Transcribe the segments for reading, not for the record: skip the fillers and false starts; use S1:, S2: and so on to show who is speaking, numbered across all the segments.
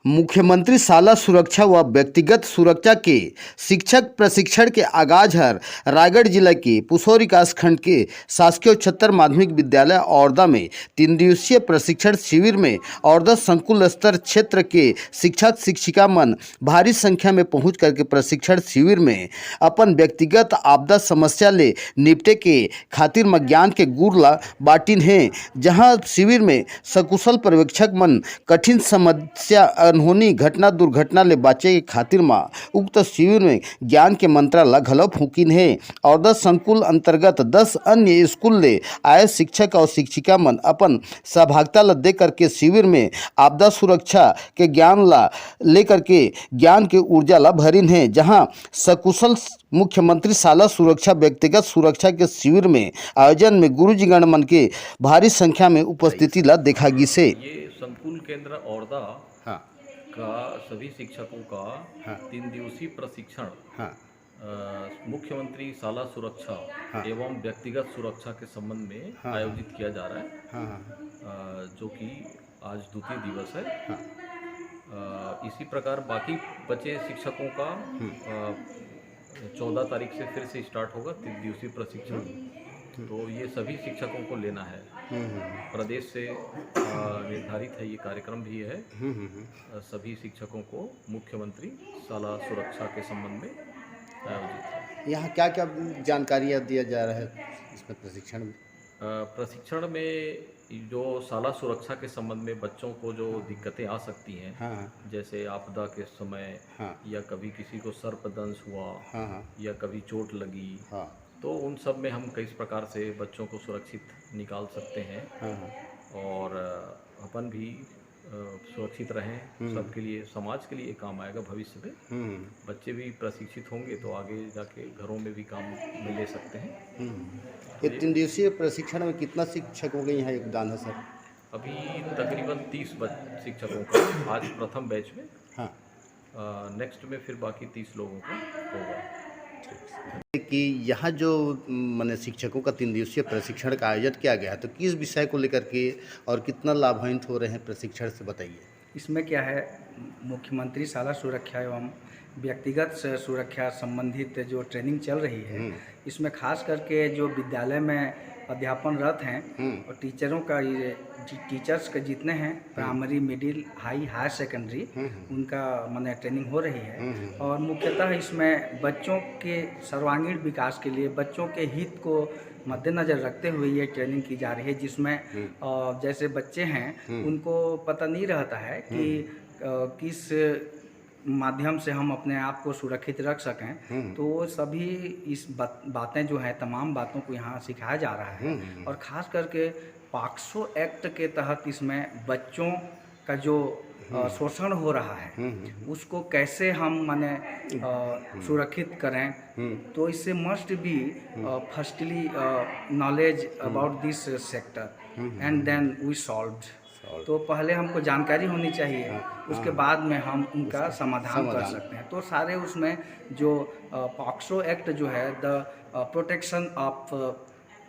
S1: मुख्यमंत्री शाला सुरक्षा व व्यक्तिगत सुरक्षा के शिक्षक प्रशिक्षण के आगाज हर रायगढ़ जिला के पुसौर विकास खंड के शासकीय उच्चतर माध्यमिक विद्यालय औरदा में 3 दिवसीय प्रशिक्षण शिविर में औरदा संकुल स्तर क्षेत्र के शिक्षक शिक्षिका मन भारी संख्या में पहुंच करके प्रशिक्षण शिविर में अपन व्यक्तिगत आपदा समस्या ले निपटे के खातिर में ज्ञान के गुर ला बाटिन है। जहां शिविर में सकुशल पर्यवेक्षक मन कठिन समस्या अनहोनी घटना दुर्घटना ले बाचे के खातिर मा उक्त शिविर में ज्ञान के मंत्रा ला घलो फूकिन है। और 10 संकुल अंतर्गत 10 अन्य स्कूल ले आए शिक्षक और शिक्षिका मन अपन सहभागिता ला दे करके शिविर में आपदा सुरक्षा के ज्ञान ला लेकर के ज्ञान के ऊर्जा ला भरिन है। जहां सकुशल मुख्यमंत्री शाला सुरक्षा व्यक्तिगत सुरक्षा के शिविर में आयोजन में गुरुजी गण मन के भारी संख्या में उपस्थिति ला देखा गई से।
S2: ये संकुल केंद्र औरदा का सभी शिक्षकों का 3 दिवसीय प्रशिक्षण मुख्यमंत्री शाला सुरक्षा एवं व्यक्तिगत सुरक्षा के संबंध में आयोजित किया जा रहा है, जो कि आज द्वितीय दिवस है। इसी प्रकार बाकी बचे शिक्षकों का 14 तारीख से फिर से स्टार्ट होगा 3 दिवसीय प्रशिक्षण। तो ये सभी शिक्षकों को लेना है, प्रदेश से निर्धारित है, ये कार्यक्रम भी है। सभी शिक्षकों को मुख्यमंत्री शाला सुरक्षा के संबंध में आयोजित है।
S1: यहाँ क्या क्या जानकारियाँ दिया जा रहा है इसमें प्रशिक्षण में?
S2: प्रशिक्षण में जो शाला सुरक्षा के संबंध में बच्चों को जो दिक्कतें आ सकती हैं, जैसे आपदा के समय या कभी किसी को सर्पदंश हुआ या कभी चोट लगी, तो उन सब में हम किस प्रकार से बच्चों को सुरक्षित निकाल सकते हैं और अपन भी सुरक्षित रहें, सबके लिए समाज के लिए काम आएगा भविष्य में। बच्चे भी प्रशिक्षित होंगे तो आगे जाके घरों में भी काम में ले सकते हैं।
S1: ये 3 दिवसीय प्रशिक्षण में कितना शिक्षकों का यहाँ योगदान है सर?
S2: अभी तकरीबन 30 शिक्षकों का आज प्रथम बैच में, नेक्स्ट में फिर बाकी 30 लोगों का होगा।
S1: कि यहाँ जो माने शिक्षकों का 3 दिवसीय प्रशिक्षण का आयोजन किया गया है, तो किस विषय को लेकर के और कितना लाभान्वित हो रहे हैं प्रशिक्षण से बताइए।
S3: इसमें क्या है, मुख्यमंत्री शाला सुरक्षा एवं व्यक्तिगत सुरक्षा संबंधित जो ट्रेनिंग चल रही है, इसमें खास करके जो विद्यालय में अध्यापनरत हैं और टीचरों का ये टीचर्स के जितने हैं प्राइमरी मिडिल हायर सेकेंडरी, उनका माने ट्रेनिंग हो रही है। और मुख्यतः इसमें बच्चों के सर्वांगीण विकास के लिए बच्चों के हित को मद्देनज़र रखते हुए ये ट्रेनिंग की जा रही है, जिसमें जैसे बच्चे हैं उनको पता नहीं रहता है कि किस माध्यम से हम अपने आप को सुरक्षित रख सकें, तो वो सभी इस बातें जो हैं तमाम बातों को यहाँ सिखाया जा रहा है। और ख़ास करके पॉक्सो एक्ट के तहत इसमें बच्चों का जो शोषण हो रहा है उसको कैसे हम माने सुरक्षित करें, तो इससे must be firstly knowledge about this sector and then we solved. तो पहले हमको जानकारी होनी चाहिए, उसके बाद में हम उनका समाधान कर सकते हैं। तो सारे उसमें जो पॉक्सो एक्ट जो है, the protection of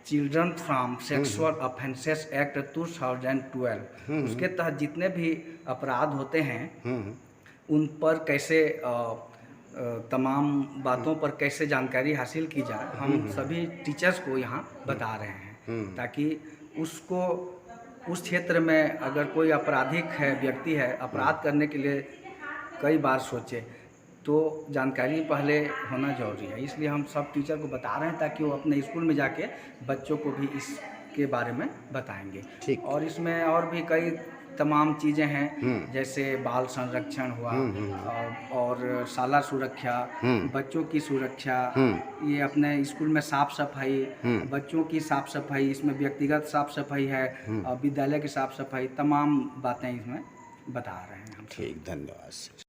S3: children from sexual offences act 2012, उसके तहत जितने भी अपराध होते हैं उन पर कैसे तमाम बातों पर कैसे जानकारी हासिल की जाए, हम सभी टीचर्स को यहाँ बता रहे हैं, ताकि उसको उस क्षेत्र में अगर कोई आपराधिक है व्यक्ति है, अपराध करने के लिए कई बार सोचे, तो जानकारी पहले होना जरूरी है। इसलिए हम सब टीचर को बता रहे हैं ताकि वो अपने स्कूल में जाके बच्चों को भी इसके बारे में बताएंगे। ठीक। और इसमें और भी कई तमाम चीज़ें हैं, जैसे बाल संरक्षण हुआ और शाला सुरक्षा, बच्चों की सुरक्षा, ये अपने स्कूल में साफ सफाई, बच्चों की साफ सफाई, इसमें व्यक्तिगत साफ सफाई है, विद्यालय की साफ सफाई, तमाम बातें इसमें बता रहे हैं हम।
S1: ठीक, धन्यवाद।